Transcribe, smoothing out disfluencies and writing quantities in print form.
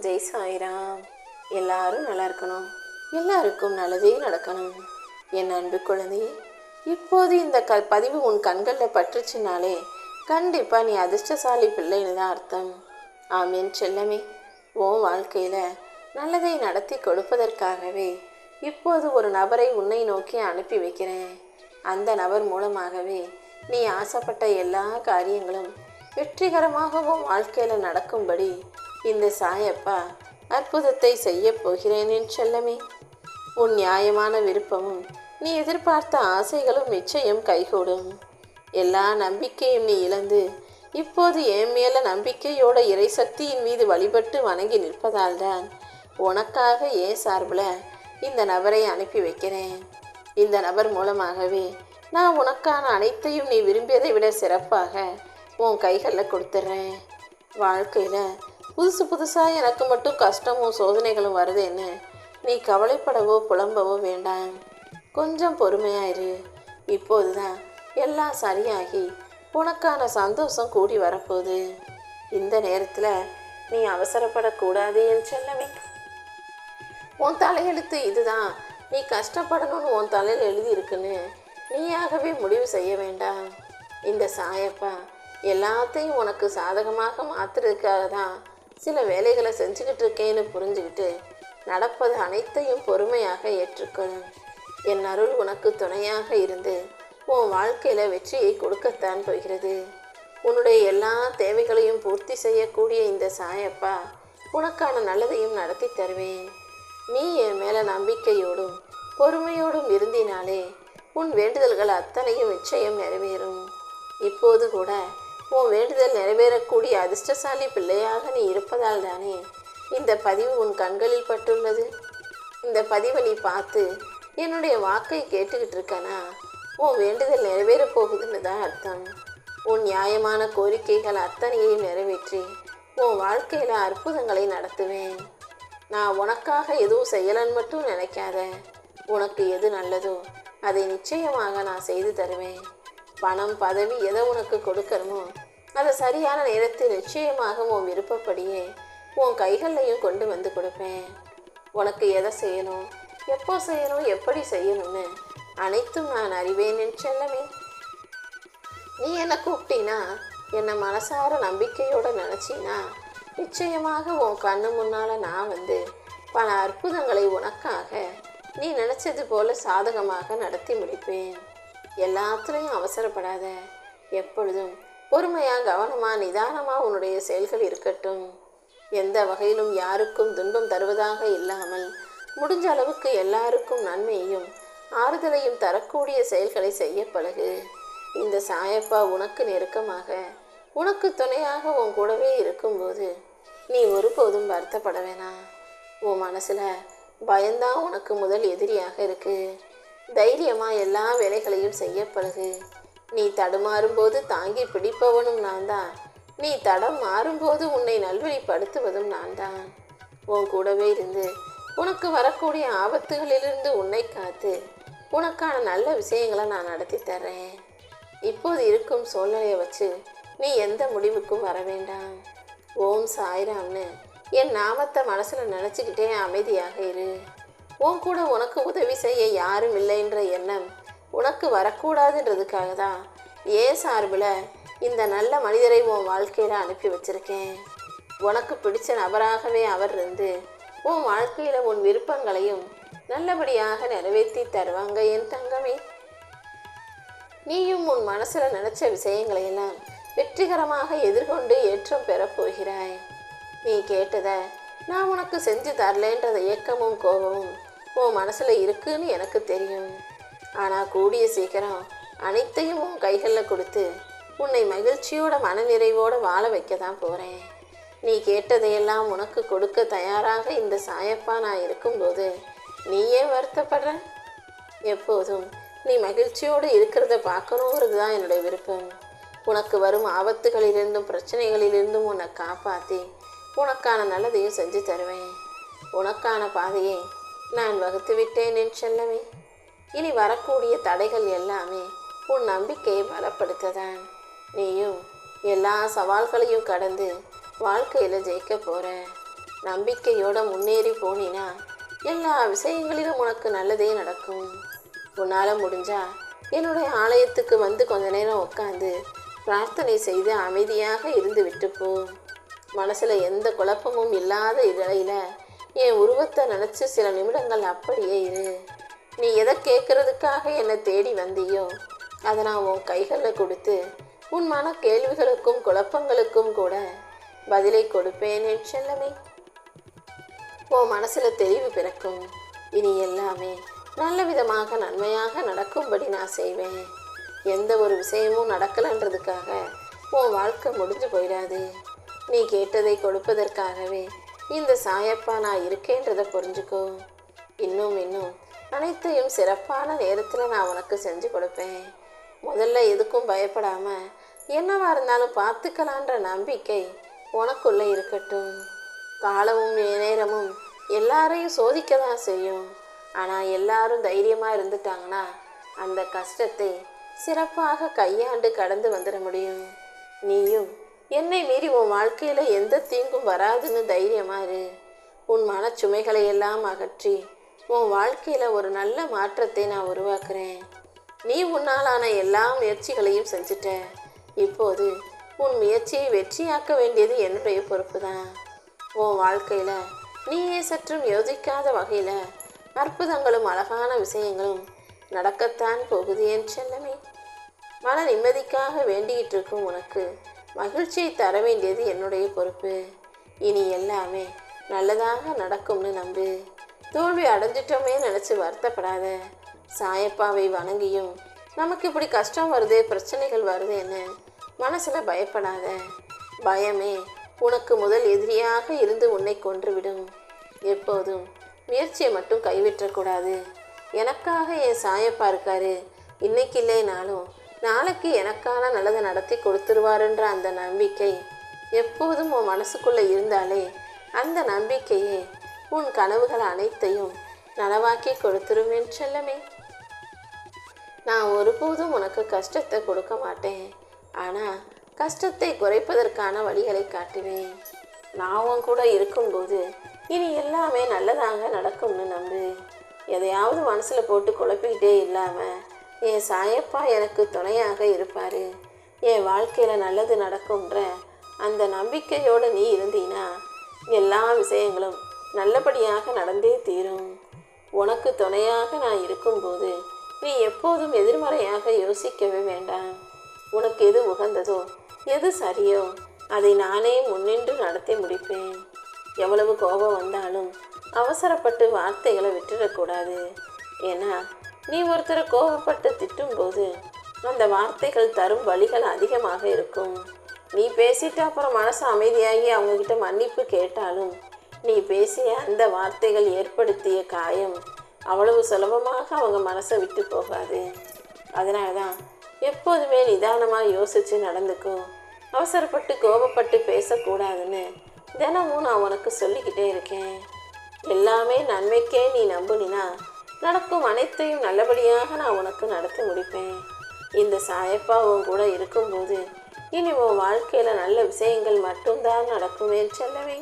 ஜெய் சாய்ராம். எல்லாரும் நல்லா இருக்கணும், எல்லாருக்கும் நல்லதே நடக்கணும். என் அன்பு குழந்தையே, இப்போது இந்த பதிவு உன் கண்களில் பற்றுச்சுனாலே கண்டிப்பாக நீ அதிர்ஷ்டசாலி பிள்ளைன்னு தான் அர்த்தம். ஆமீன் செல்லமே. உன் வாழ்க்கையில் நல்லதை நடத்தி கொடுப்பதற்காகவே இப்போது ஒரு நபரை உன்னை நோக்கி அனுப்பி வைக்கிறேன். அந்த நபர் மூலமாகவே நீ ஆசைப்பட்ட எல்லா காரியங்களும் வெற்றிகரமாகவும் வாழ்க்கையில் நடக்கும்படி இந்த சாயப்பா அற்புதத்தை செய்ய போகிறேன் என் செல்லமே. உன் நியாயமான விருப்பமும் நீ எதிர்பார்த்த ஆசைகளும் நிச்சயம் கைகூடும். எல்லா நம்பிக்கையும் நீ இழந்து இப்போது என் மேல நம்பிக்கையோட இறை சக்தியின் மீது வழிபட்டு வணங்கி நிற்பதால் தான் உனக்காக ஏன் சார்பில் இந்த நபரை அனுப்பி வைக்கிறேன். இந்த நபர் மூலமாகவே நான் உனக்கான அனைத்தையும் நீ விரும்பியதை விட சிறப்பாக உன் கைகளில் கொடுத்துட்றேன். வாழ்க்கையில் புதுசாக எனக்கு மட்டும் கஷ்டமும் சோதனைகளும் வருதுன்னு நீ கவலைப்படவோ புலம்பவோ வேண்டாம். கொஞ்சம் பொறுமையாயிரு. இப்போது தான் எல்லாம் சரியாகி உனக்கான சந்தோஷம் கூடி வரப்போகுது. இந்த நேரத்தில் நீ அவசரப்படக்கூடாது என் செல்லமே. உன் தலையெழுத்து இதுதான், நீ கஷ்டப்படணும்னு உன் தலையில் எழுதியிருக்குன்னு நீயாகவே முடிவு செய்ய வேண்டாம். இந்த சாயப்பா எல்லாத்தையும் உனக்கு சாதகமாக மாற்றுறதுக்காக தான் சில வேலைகளை செஞ்சுக்கிட்டு இருக்கேன்னு புரிஞ்சுக்கிட்டு நடப்பது அனைத்தையும் பொறுமையாக ஏற்றுக்கொள்ளும். என் அருள் உனக்கு துணையாக இருந்து உன் வாழ்க்கையில் வெற்றியை கொடுக்கத்தான் போகிறது. உன்னுடைய எல்லா தேவைகளையும் பூர்த்தி செய்யக்கூடிய இந்த சாயப்பா உனக்கான நல்லதையும் நடத்தி தருவேன். நீ என் மேலே நம்பிக்கையோடும் பொறுமையோடும் இருந்தினாலே உன் வேண்டுதல்கள் அத்தனையும் நிச்சயம் நிறைவேறும். இப்போது கூட உன் வேண்டுதல் நிறைவேறக்கூடிய அதிர்ஷ்டசாலி பிள்ளையாக நீ இருப்பதால் தானே இந்த பதிவு உன் கண்களில் பட்டுள்ளது. இந்த பதிவை நீ பார்த்து என்னுடைய வாக்கை கேட்டுக்கிட்டு இருக்கனா உன் வேண்டுதல் நிறைவேறப் போகுதுன்னு தான் அர்த்தம். உன் நியாயமான கோரிக்கைகள் அத்தனையையும் நிறைவேற்றி உன் வாழ்க்கையில் அற்புதங்களை நடத்துவேன். நான் உனக்காக எதுவும் செய்யலன்னு மட்டும் நினைக்காத. உனக்கு எது நல்லதோ அதை நிச்சயமாக நான் செய்து தருவேன். பணம் பதவி எதை உனக்கு கொடுக்கணுமோ அதை சரியான நேரத்தில் நிச்சயமாக உன் விருப்பப்படியே உன் கைகள்லையும் கொண்டு வந்து கொடுப்பேன். உனக்கு எதை செய்யணும், எப்போ செய்யணும், எப்படி செய்யணும்னு அனைத்தும் நான் அறிவேன் என் செல்லமே. நீ என்னை கூப்பிட்டீனா, என்னை மனசார நம்பிக்கையோடு நினச்சினா நிச்சயமாக உன் கண்ணு முன்னால் நான் வந்து பல அற்புதங்களை உனக்காக நீ நினச்சது போல சாதகமாக நடத்தி முடிப்பேன். எல்லாத்துலேயும் அவசரப்படாத. எப்பொழுதும் பொறுமையாக கவனமாக நிதானமாக உன்னுடைய செயல்கள் இருக்கட்டும். எந்த வகையிலும் யாருக்கும் துன்பம் தருவதாக இல்லாமல் முடிஞ்ச அளவுக்கு எல்லாருக்கும் நன்மையையும் ஆறுதலையும் தரக்கூடிய செயல்களை செய்ய பழகு. இந்த சாயப்பா உனக்கு நெருக்கமாக உனக்கு துணையாக உன் கூடவே இருக்கும்போது நீ ஒருபோதும் வருத்தப்பட வேணாம். உன் மனசில் பயந்தான் உனக்கு முதல் எதிரியாக இருக்கு. தைரியமாக எல்லா வேலைகளையும் செய்ய பழகு. நீ தடுமாறும்போது தாங்கி பிடிப்பவனும் நான் தான். நீ தடம் மாறும்போது உன்னை நல்வழிப்படுத்துவதும் நான் தான். உன் கூடவே இருந்து உனக்கு வரக்கூடிய ஆபத்துகளிலிருந்து உன்னை காத்து உனக்கான நல்ல விஷயங்களை நான் நடத்தி தர்றேன். இப்போது இருக்கும் சூழ்நிலையை வச்சு நீ எந்த முடிவுக்கும் வர வேண்டாம். ஓம் சாய்ராம்னு என் நாமத்தை மனசில் நினச்சிக்கிட்டே அமைதியாக இரு. உன் கூட உனக்கு உதவி செய்ய யாரும் இல்லைன்ற எண்ணம் உனக்கு வரக்கூடாதுன்றதுக்காக தான் ஏன் சார்பில் இந்த நல்ல மனிதரை உன் வாழ்க்கையில் அனுப்பி வச்சிருக்கேன். உனக்கு பிடிச்ச நபராகவே அவர் இருந்து உன் வாழ்க்கையில் உன் விருப்பங்களையும் நல்லபடியாக நிறைவேற்றி தருவாங்க என் தங்கமே. நீயும் உன் மனசில் நினச்ச விஷயங்களையெல்லாம் வெற்றிகரமாக எதிர்கொண்டு ஏற்றம் பெறப்போகிறாய். நீ கேட்டதை நான் உனக்கு செஞ்சு தரலேன்றத ஏக்கமும் கோபமும் உன் மனசில் இருக்குன்னு எனக்கு தெரியும். ஆனால் கூடிய சீக்கிரம் அனைத்தையும் உன் கைகளில் கொடுத்து உன்னை மகிழ்ச்சியோட மனநிறைவோடு வாழ வைக்க தான் போகிறேன். நீ கேட்டதையெல்லாம் உனக்கு கொடுக்க தயாராக இந்த சாயப்பா நான் இருக்கும்போது நீ ஏன் வருத்தப்படுற? எப்போதும் நீ மகிழ்ச்சியோடு இருக்கிறத பார்க்கணுங்கிறது தான் என்னுடைய விருப்பம். உனக்கு வரும் ஆபத்துகளிலிருந்தும் பிரச்சனைகளிலிருந்தும் உன்னை காப்பாற்றி உனக்கான நல்லதையும் செஞ்சு தருவேன். உனக்கான பாதையை நான் வகுத்து விட்டேன் என் செல்லமே. இனி வரக்கூடிய தடைகள் எல்லாமே உன் நம்பிக்கையை பலப்படுத்ததான். நீயும் எல்லா சவால்களையும் கடந்து வாழ்க்கையில் ஜெயிக்க போகிற. நம்பிக்கையோட முன்னேறி போனீனா எல்லா விஷயங்களிலும் உனக்கு நல்லதே நடக்கும். உன்னால் முடிஞ்சா என்னுடைய ஆலயத்துக்கு வந்து கொஞ்ச நேரம் உட்காந்து பிரார்த்தனை செய்து அமைதியாக இருந்து விட்டு போ. மனசில் எந்த குழப்பமும் இல்லாத இடையில என் உருவத்தை நினச்சி சில நிமிடங்கள் அப்படியே இரு. நீ எதை கேட்கறதுக்காக என்னை தேடி வந்தியோ அதை நான் உன் கைகளில் கொடுத்து உன் மன கேள்விகளுக்கும் குழப்பங்களுக்கும் கூட பதிலை கொடுப்பேன் என் செல்லமே. உன் மனசில் தெளிவு பிறக்கும். இனி எல்லாமே நல்ல விதமாக நன்மையாக நடக்கும்படி நான் செய்வேன். எந்த ஒரு விஷயமும் நடக்கலைன்றதுக்காக உன் வாழ்க்கை முடிஞ்சு போயிடாது. நீ கேட்டதை கொடுப்பதற்காகவே இந்த சாயப்பா நான் இருக்கேன்றதை புரிஞ்சுக்கோ. இன்னும் அனைத்தையும் சிறப்பான நேரத்தில் நான் உனக்கு செஞ்சு கொடுப்பேன். முதல்ல எதுக்கும் பயப்படாமல் என்னவா இருந்தாலும் பார்த்துக்கலான்ற நம்பிக்கை உனக்குள்ளே இருக்கட்டும். காலமும் நேரமும் எல்லாரையும் சோதிக்க தான் செய்யும். ஆனால் எல்லாரும் தைரியமாக இருந்துட்டாங்கன்னா அந்த கஷ்டத்தை சிறப்பாக கையாண்டு கடந்து வந்துட முடியும். நீயும் என்னை மீறி உன் வாழ்க்கையில் எந்த தீங்கும் வராதுன்னு தைரியமாக இரு. உன் மனச்சுமைகளை எல்லாம் அகற்றி உன் வாழ்க்கையில் ஒரு நல்ல மாற்றத்தை நான் உருவாக்குறேன். நீ உன்னாலான எல்லா முயற்சிகளையும் செஞ்சுட்ட. இப்போது உன் முயற்சியை வெற்றியாக்க வேண்டியது என்னுடைய பொறுப்பு தான். உன் வாழ்க்கையில் நீயே சற்றும் யோசிக்காத வகையில் அற்புதங்களும் அழகான விஷயங்களும் நடக்கத்தான் போகுது என் செல்லமே. மன நிம்மதிக்காக வேண்டிக்கிட்டு இருக்கும் உனக்கு மகிழ்ச்சியை தர வேண்டியது என்னுடைய பொறுப்பு. இனி எல்லாமே நல்லதாக நடக்கும்னு நம்பு. தோல்வி அடைஞ்சிட்டோமே நினச்சி வருத்தப்படாத. சாயப்பாவை வணங்கியும் நமக்கு இப்படி கஷ்டம் வருது, பிரச்சனைகள் வருதுன்னு மனசில் பயப்படாத. பயமே உனக்கு முதல் எதிரியாக இருந்து உன்னை கொன்றுவிடும். எப்போதும் முயற்சியை மட்டும் கைவிட்டக்கூடாது. எனக்காக என் சாயப்பா இருக்காரு, இன்னைக்கு இல்லைனாலும் நாளைக்கு எனக்கான நல்லதை நடத்தி கொடுத்துருவாருன்ற அந்த நம்பிக்கை எப்போதும் உன் மனசுக்குள்ளே இருந்தாலே அந்த நம்பிக்கையே உன் கனவுகள் அனைத்தையும் நனவாக்கி கொடுத்துரும் என் செல்லமே. நான் ஒருபோதும் உனக்கு கஷ்டத்தை கொடுக்க மாட்டேன். ஆனால் கஷ்டத்தை குறைப்பதற்கான வழிகளை காட்டுவேன். நான் உன் கூட இருக்கும்போது இனி எல்லாமே நல்லதாக நடக்கும்னு நம்பு. எதையாவது மனசில் போட்டு குழப்பிக்கிட்டே இல்லாமல் என் சாயப்பா எனக்கு துணையாக இருப்பார். என் வாழ்க்கையில் நல்லது நடக்கும்ன்ற அந்த நம்பிக்கையோடு நீ இருந்தீன்னா எல்லா விஷயங்களும் நல்லபடியாக நடந்தே தீரும். உனக்கு துணையாக நான் இருக்கும்போது நீ எப்போதும் எதிர்மறையாக யோசிக்கவே வேண்டாம். உனக்கு எது உகந்ததோ எது சரியோ அதை நானே முன்னின்று நடத்தி முடிப்பேன். எவ்வளவு கோபம் வந்தாலும் அவசரப்பட்டு வார்த்தைகளை விட்டுடக்கூடாது. ஏன்னா நீ ஒருத்தரை கோபப்பட்டு திட்டும்போது அந்த வார்த்தைகள் தரும் வலிகள் அதிகமாக இருக்கும். நீ பேசிட்டு அப்புறம் மனசு அமைதியாகி அவங்கக்கிட்ட மன்னிப்பு கேட்டாலும் நீ பேசிய அந்த வார்த்தைகள் ஏற்படுத்திய காயம் அவ்வளவு சுலபமாக அவங்க மனசை விட்டு போகாது. அதனால தான் எப்போதுமே நிதானமாக யோசித்து நடந்துக்கும். அவசரப்பட்டு கோபப்பட்டு பேசக்கூடாதுன்னு தினமும் நான் உனக்கு சொல்லிக்கிட்டே இருக்கேன். எல்லாமே நன்மைக்கே நீ நம்புனினா நடக்கும் அனைத்தையும் நல்லபடியாக நான் உனக்கு நடத்தி முடிப்பேன். இந்த சாயப்பா உன் கூட இருக்கும்போது இனி உன் வாழ்க்கையில் நல்ல விஷயங்கள் மட்டும்தான் நடக்குமே செல்லவே.